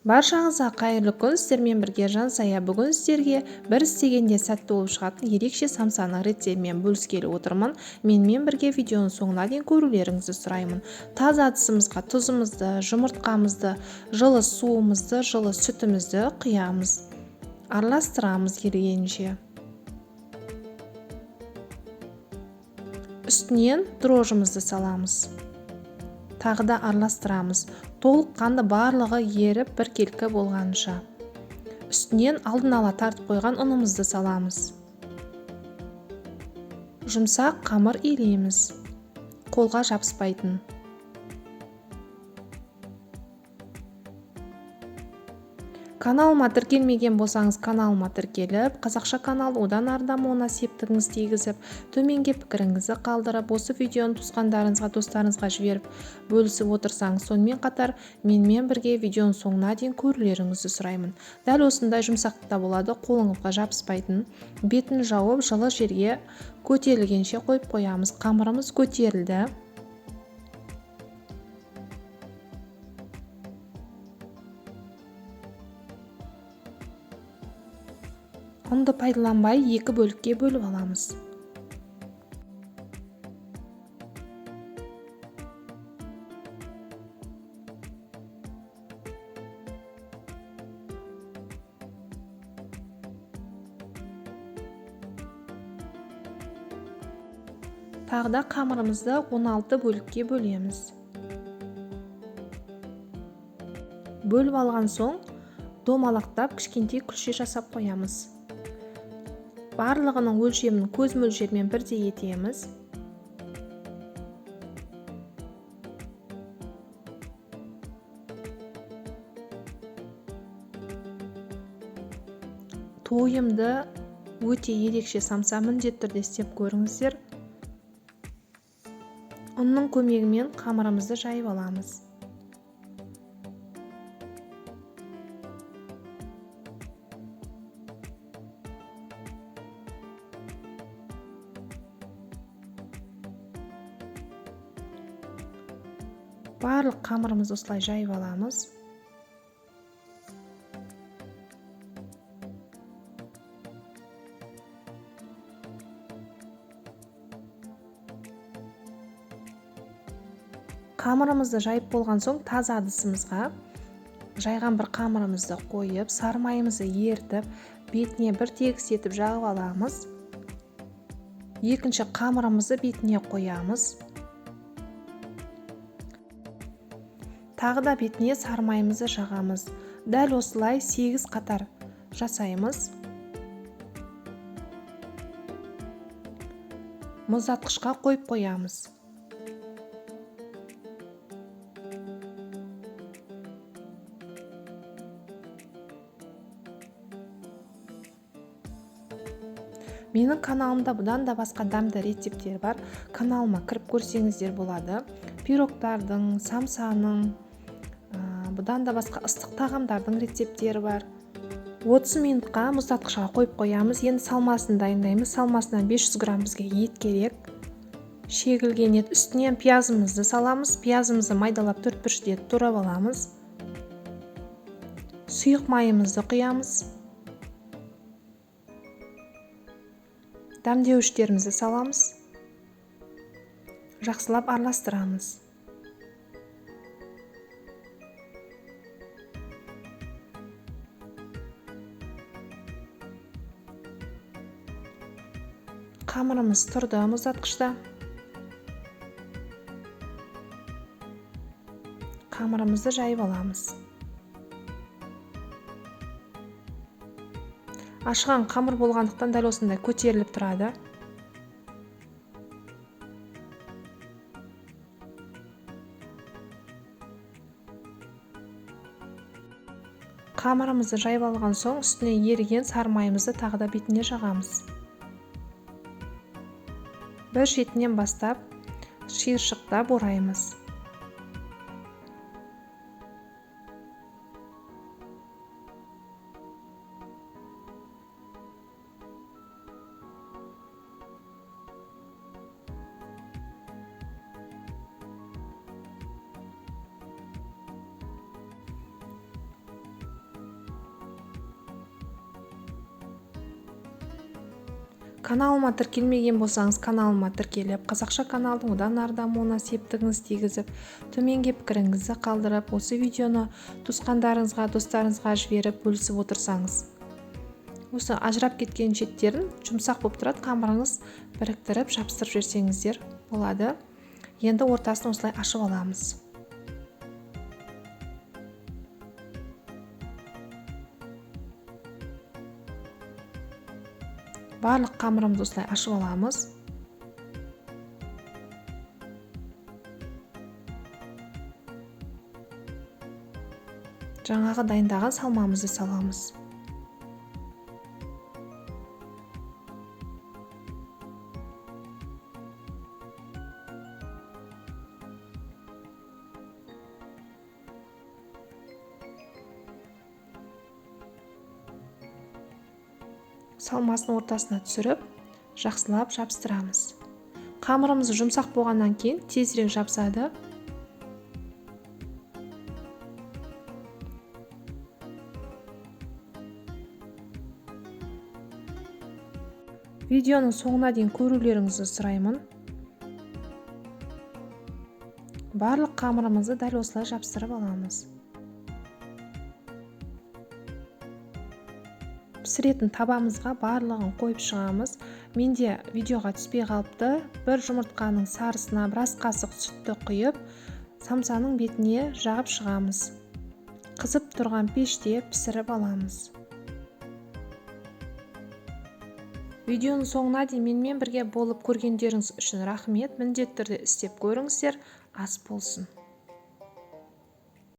Баршаңызға қайырлы күн. Сіздермен бірге Жансая. Бүгін сіздерге бір істегенде сәтті болып шығатын ерекше самсаның рецептімен бөліскелі отырмын. Менімен бірге видеоның соңына дейін көрулеріңізді сұраймын. Таза ыдысымызға тұзымызды, жұмыртқамызды, жылы суымызды, жылы сүтімізді құямыз. Араластырамыз келгенше. Үстінен дрожжымызды саламыз. Тағы да араластырамыз. Толыққанды барлығы еріп біркелкі болғанша. Үстінен алдын ала тартып қойған ұнымызды саламыз. Жұмсақ қамыр илейміз. Қолға жабыспайтын. Каналыма тіркелмеген болсаңыз, каналыма тіркеліп, қазақша канал одан ары дамуына септігіңіз тигізіп, төменге пікіріңізді қалдырып, осы видеоны туысқандарыңызға, достарыңызға жіберіп бөлісіп отырсаңыз, сонымен қатар менімен бірге видеоның соңына дейін көрулеріңізді сұраймын. Дәл осындай жұмсақтықта болады, қолыңызға жабыспайтын. Бетін жауып, жылы жерге көтерілгенше қойып қоямыз. Қамырымыз көтерілді. Ұнды пайдаланбай екі бөлікке бөліп аламыз. Тағы да қамырымызды 16 бөлікке бөлеміз. Бөліп алған соң домалақтап кішкентай күлше жасап қоямыз. Барлығының өлшемін көз мөлшермен бірдей етеміз. Тойымды өте ерекше самса міндетті түрде істеп көріңіздер. Ұнның көмегімен қамырымызды жайып аламыз. Барлық қамырымызды осылай жайып аламыз. Қамырымызды жайып болған соң таза ыдысымызға жайған бір қамырымызды қойып, сары майымызды ертіп, бетіне бір тегіс етіп жағып аламыз. Екінші қамырымызды бетіне қоямыз. Тағы да бетіне сары майымызды жағамыз. Дәл осылай 8 қатар жасаймыз. Мұздатқышқа қойып қоямыз. Менің каналымда бұдан да басқа дәмді рецептер бар. Каналыма кіріп көрсеңіздер болады. Пирогтардың, самсаның, бұдан да басқа ыстық тағамдардың рецептері бар. 30 минутқа мұздатқышқа қойып қоямыз. Енді салмасын дайындаймыз. Салмасынан 500 грамм бізге ет керек. Шегілген ет. Үстінен пиязымызды саламыз. Пиязымызды майдалап 4 бұрышты етіп турап аламыз. Сұйық майымызды құямыз. Дәмдеуіштерімізді саламыз. Жақсылап араластырамыз. Қамырымыз тұрды мұздатқышта. Қамырымызды жайып аламыз. Ашыған қамыр болғандықтан дәл осындай көтеріліп тұрады. Қамырымызды жайып алған соң үстіне еріген сары майымызды тағы да бетіне жағамыз. Бір шетінен бастап шиыршықтап ораймыз. Каналыма тіркелмеген болсаңыз, каналыма тіркеліп, қазақша каналдың одан ары дамуына септігіңіз тигізіп, төменге пікіріңізді қалдырып, осы видеоны туысқандарыңызға, достарыңызға жіберіп бөлісіп отырсаңыз. Осы ажырап кеткен шеттерін жұмсақ болып тұрады, қамырыңыз біріктіріп, жабыстырып жіберсеңіздер болады. Енді ортасын осылай ашып аламыз. Барлық қамырымызды осылай ашып аламыз. Жаңағы дайындаған салмамызды саламыз. Салмасын ортасына түсіріп, жақсылап жабыстырамыз. Қамырымыз жұмсақ болғаннан кейін тезірек жабысады. Видеоның соңына дейін көрулеріңізді сұраймын. Барлық қамырымызды дәл осылай жабыстырып аламыз. Пісіретін табамызға барлығын қойып шығамыз. Менде видеоға түспей қалыпты. Бір жұмыртқаның сарысына біраз қасық сүтті құйып, самсаның бетіне жағып шығамыз. Қызып тұрған пеште пісіріп аламыз. Видеоның соңына дейін менімен бірге болып көргендеріңіз үшін рахмет. Міндетті түрде істеп көріңіздер, ас болсын.